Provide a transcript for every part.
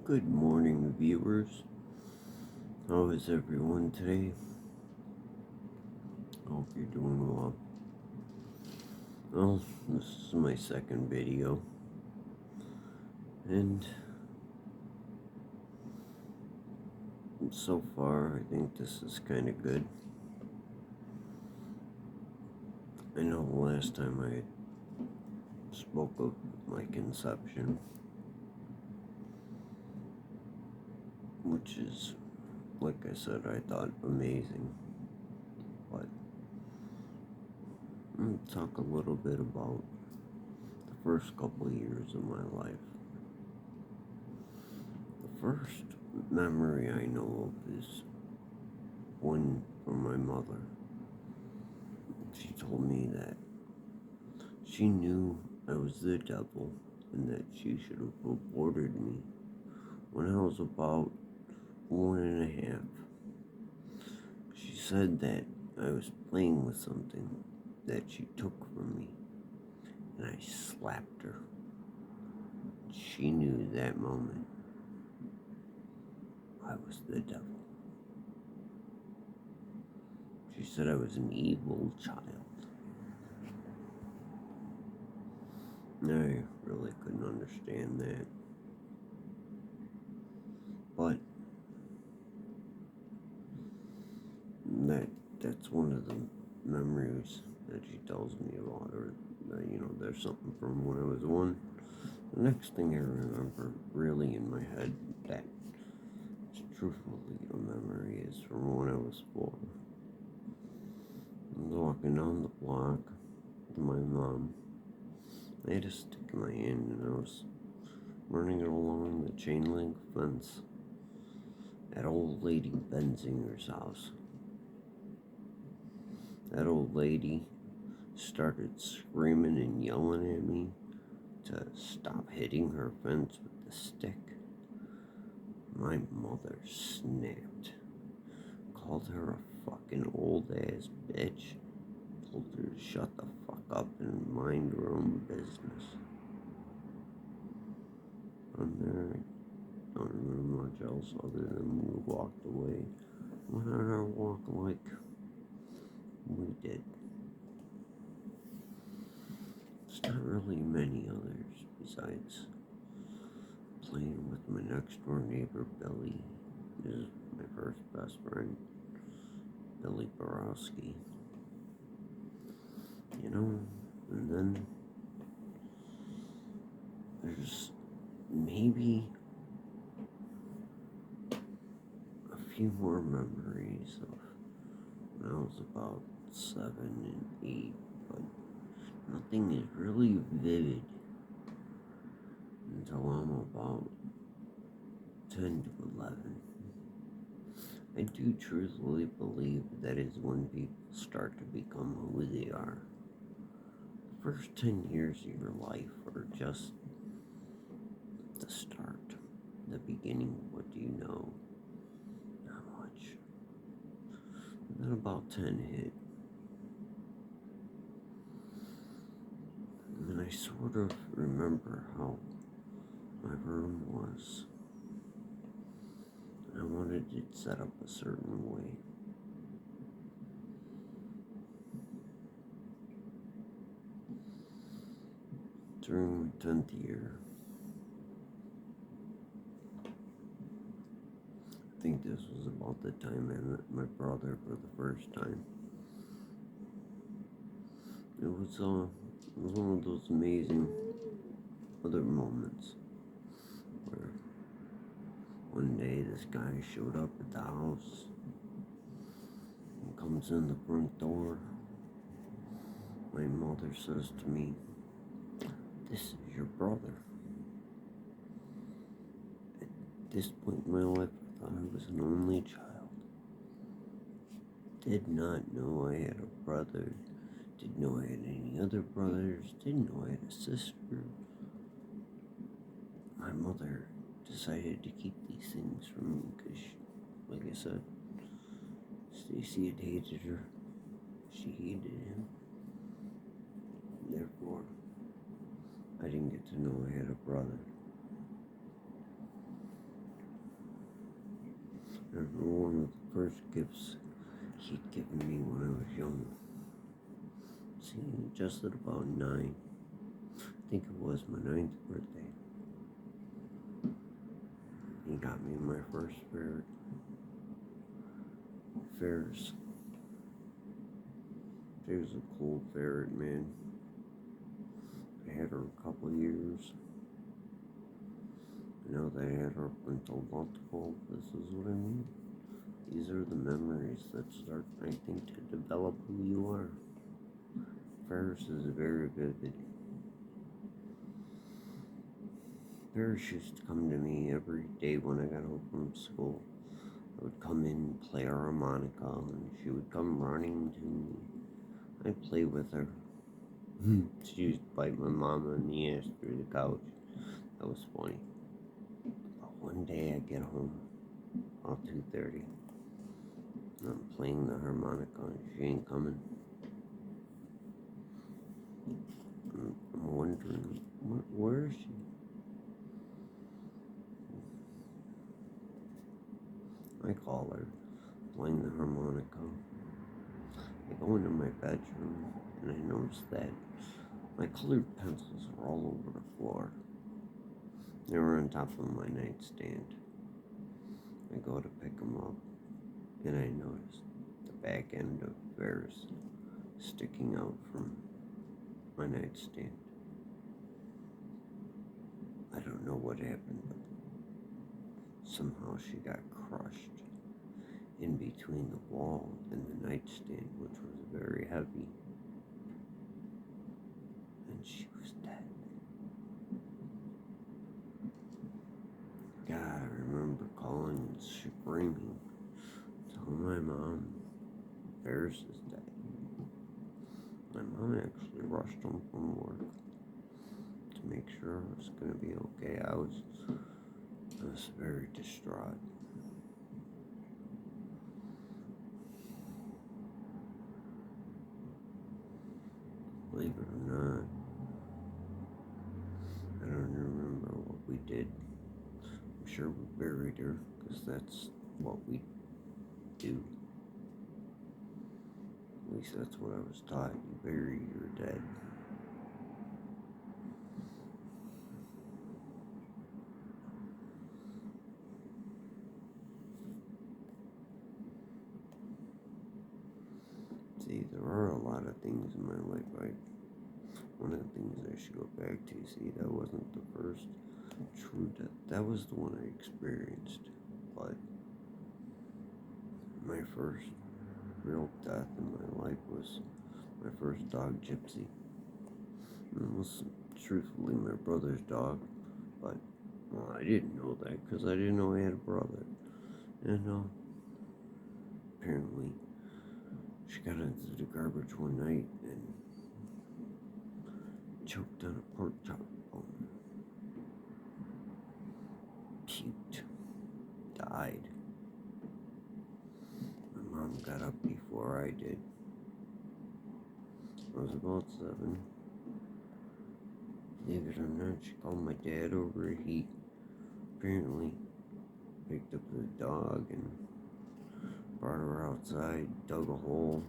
Good morning, viewers. How is everyone today? Hope you're doing well. Well, this is my second video, and so far, I think this is kind of good. I know the last time I spoke of my conception, which is, like I said, I thought amazing, but I'm going to talk a little bit about the first couple of years of my life. The first memory I know of is one from my mother. She told me that she knew I was the devil and that she should have aborted me when I was about 1.5. She said that I was playing with something that she took from me, and I slapped her. She knew that moment I was the devil. She said I was an evil child. I really couldn't understand that. But that's one of the memories that she tells me about, or there's something from when I was 1. The next thing I remember really in my head that is truthfully a memory is from when I was 4. I was walking down the block with my mom. I had a stick in my hand and I was running along the chain link fence at old lady Benzinger's house. That old lady started screaming and yelling at me to stop hitting her fence with the stick. My mother snapped, called her a fucking old ass bitch, told her to shut the fuck up and mind her own business. From there, I don't remember much else other than we walked away. Went on our walk like we did. There's not really many others besides playing with my next door neighbor Billy. This is my first best friend, Billy Borowski. And then there's maybe a few more memories of when I was about 7 and 8, but nothing is really vivid until I'm about 10 to 11. I do truthfully believe that is when people start to become who they are. The first 10 years of your life are just the start, the beginning. What do you know? Not much. And then about 10 hit. And I sort of remember how my room was. I wanted it set up a certain way. During my 10th year, I think this was about the time I met my brother for the first time. It was one of those amazing other moments where one day this guy showed up at the house and comes in the front door. My mother says to me, "This is your brother." At this point in my life, I thought I was an only child. Did not know I had a brother. Didn't know I had any other brothers. Didn't know I had a sister. My mother decided to keep these things from me because, like I said, Stacy had hated her. She hated him. Therefore, I didn't get to know I had a brother. remember one of the first gifts he'd given me when I was young. See, just at about 9. I think it was my 9th birthday. He got me my first ferret. Ferris. She was a cool ferret, man. I had her a couple years. You know, they had her up until multiple. This is what I mean. These are the memories that start, I think, to develop who you are. Ferris is very vivid. Ferris used to come to me every day when I got home from school. I would come in and play a harmonica, and she would come running to me. I'd play with her. She used to bite my mama in the ass through the couch. That was funny. But one day I get home, about 2:30. I'm playing the harmonica, and she ain't coming. I'm wondering, where is she? I call her, playing the harmonica. I go into my bedroom, and I notice that my colored pencils are all over the floor. They were on top of my nightstand. I go to pick them up, and I notice the back end of Ferris sticking out from my nightstand. I don't know what happened, but somehow she got crushed in between the wall and the nightstand, which was very heavy, and she was dead. God, I remember calling and screaming, telling my mom, Ferris is dead. My mom actually rushed home from work to make sure I was going to be okay. I was very distraught. Believe it or not, I don't remember what we did. I'm sure we buried her, because that's what we do. At least that's what I was taught. You bury your dead. See, there are a lot of things in my life. One of the things I should go back to, see, that wasn't the first true death. That was the one I experienced. But my first real death in my life was my first dog, Gypsy. It was truthfully my brother's dog, but well, I didn't know that because I didn't know I had a brother. And apparently, she got into the garbage one night and choked on a pork chop bone. Puked. Died. My mom got up before I did. I was about 7. Believe it or not, she called my dad over. He apparently picked up the dog and brought her outside, dug a hole.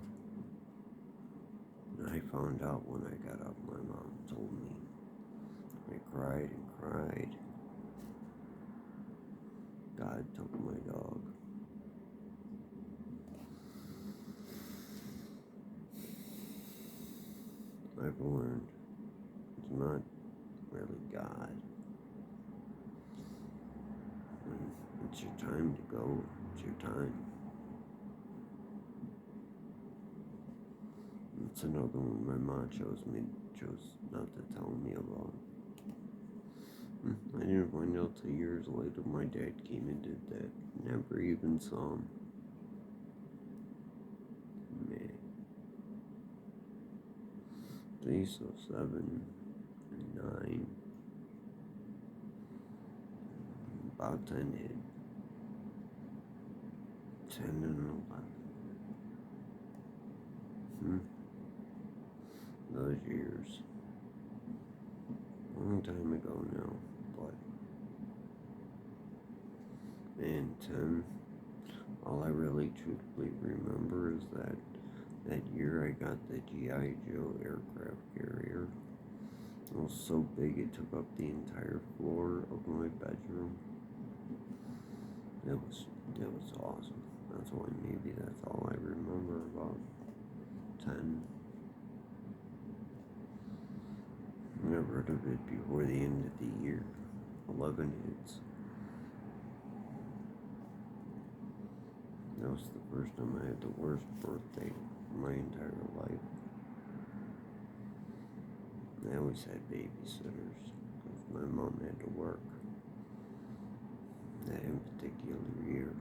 And I found out when I got up. My mom told me. I cried and cried. God took my dog. I've learned it's not really God. When it's your time to go, it's your time. It's another one my mom chose not to tell me about. I didn't find out till years later. My dad came and did that. Never even saw him. Man. 3, so 7 and 9. About 10 hit. 10 and 11. Those years. Long time ago now, but man, 10. All I really truthfully remember is that year I got the G.I. Joe aircraft carrier. It was so big it took up the entire floor of my bedroom. It was awesome. That's why maybe that's all I remember about 10. I got rid of it before the end of the year. 11 hits. That was the first time I had the worst birthday of my entire life. I always had babysitters because my mom had to work. That in particular year,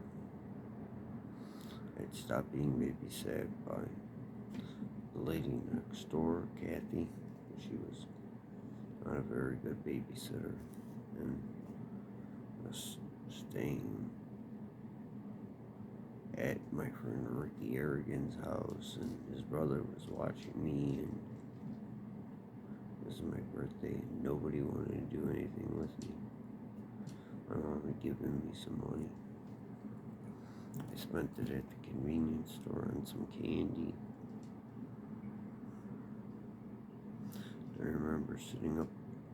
I'd stopped being babysat by the lady next door, Kathy. She was not a very good babysitter and was staying at my friend Ricky Arrigan's house, and his brother was watching me, and it was my birthday, and nobody wanted to do anything with me. My mom had given me some money. I spent it at the convenience store on some candy. I remember sitting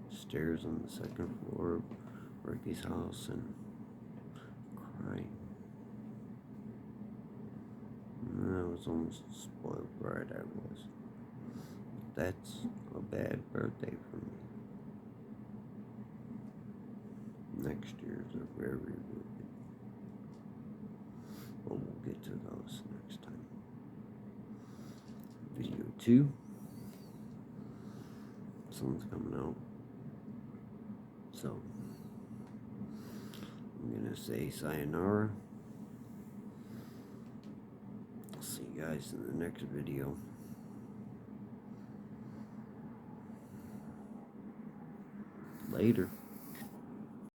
upstairs on the second floor of Ricky's house and crying. I was almost spoiled brat, I was. That's a bad birthday for me. Next year's are very vivid. But we'll get to those next time. Video 2. Someone's coming out. So, I'm gonna say sayonara. I'll see you guys in the next video. Later.